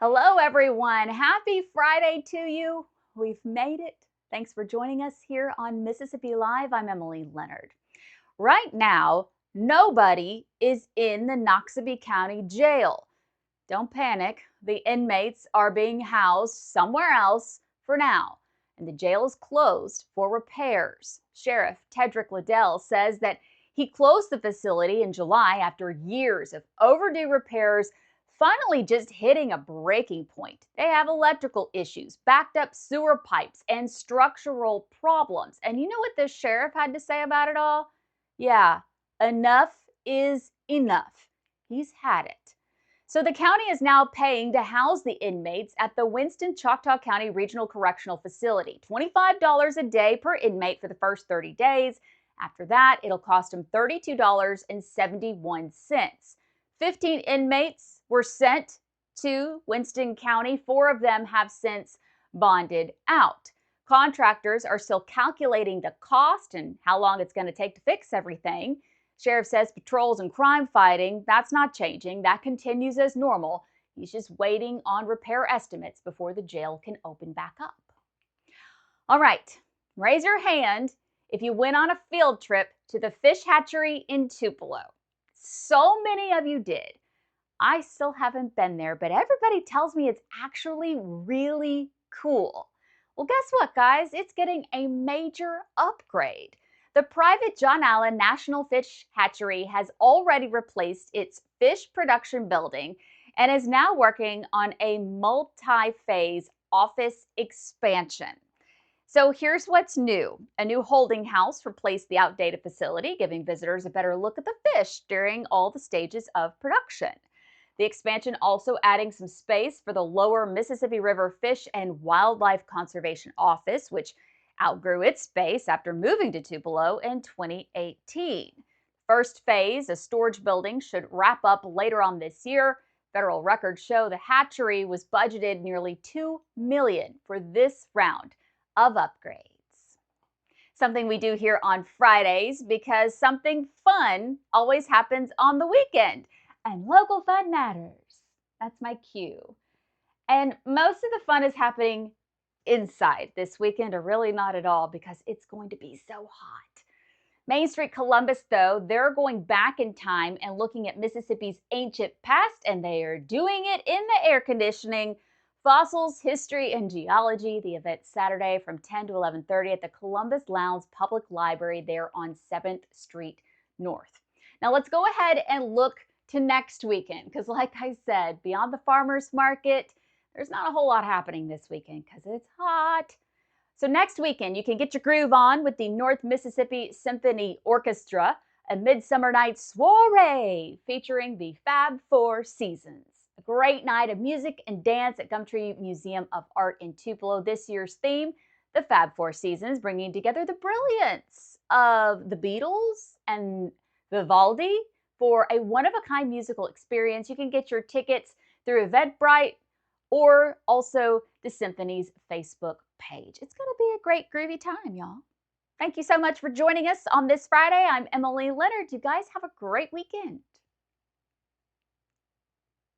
Hello, everyone. Happy Friday to you. We've made it. Thanks for joining us here on Mississippi Live. I'm Emily Leonard. Right now, nobody is in the Noxubee County Jail. Don't panic. The inmates are being housed somewhere else for now, and the jail is closed for repairs. Sheriff Tedrick Liddell says that he closed the facility in July after years of overdue repairs finally just hitting a breaking point. They have electrical issues, backed up sewer pipes, and structural problems. And you know what the sheriff had to say about it all? Yeah, enough is enough. He's had it. So the county is now paying to house the inmates at the Winston Choctaw County Regional Correctional Facility. $25 a day per inmate for the first 30 days. After that, it'll cost them $32.71. 15 inmates were sent to Winston County. 4 of them have since bonded out. Contractors are still calculating the cost and how long it's going to take to fix everything. Sheriff says patrols and crime fighting, that's not changing. That continues as normal. He's just waiting on repair estimates before the jail can open back up. All right, raise your hand if you went on a field trip to the fish hatchery in Tupelo. So many of you did. I still haven't been there, but everybody tells me it's actually really cool. Well, guess what, guys? It's getting a major upgrade. The private John Allen National Fish Hatchery has already replaced its fish production building and is now working on a multi-phase office expansion. So here's what's new. A new holding house replaced the outdated facility, giving visitors a better look at the fish during all the stages of production. The expansion also adding some space for the Lower Mississippi River Fish and Wildlife Conservation Office, which outgrew its space after moving to Tupelo in 2018. First phase, a storage building, should wrap up later on this year. Federal records show the hatchery was budgeted nearly $2 million for this round of upgrades. Something we do here on Fridays because something fun always happens on the weekend. And local fun matters. That's my cue. And most of the fun is happening inside this weekend, or really not at all, because it's going to be so hot. Main Street Columbus, though, they're going back in time and looking at Mississippi's ancient past, and they are doing it in the air conditioning. Fossils, History, and Geology. The event Saturday from 10 to 11:30 at the Columbus Lowndes Public Library there on 7th Street North. Now let's go ahead and look to next weekend, because like I said, beyond the farmers market, there's not a whole lot happening this weekend because it's hot. So next weekend, you can get your groove on with the North Mississippi Symphony Orchestra, a Midsummer Night's Soiree featuring the Fab Four Seasons. A great night of music and dance at Gumtree Museum of Art in Tupelo. This year's theme, the Fab Four Seasons, bringing together the brilliance of the Beatles and Vivaldi for a one-of-a-kind musical experience. You can get your tickets through Eventbrite or also the Symphony's Facebook page. It's going to be a great groovy time, y'all. Thank you so much for joining us on this Friday. I'm Emily Leonard. You guys have a great weekend.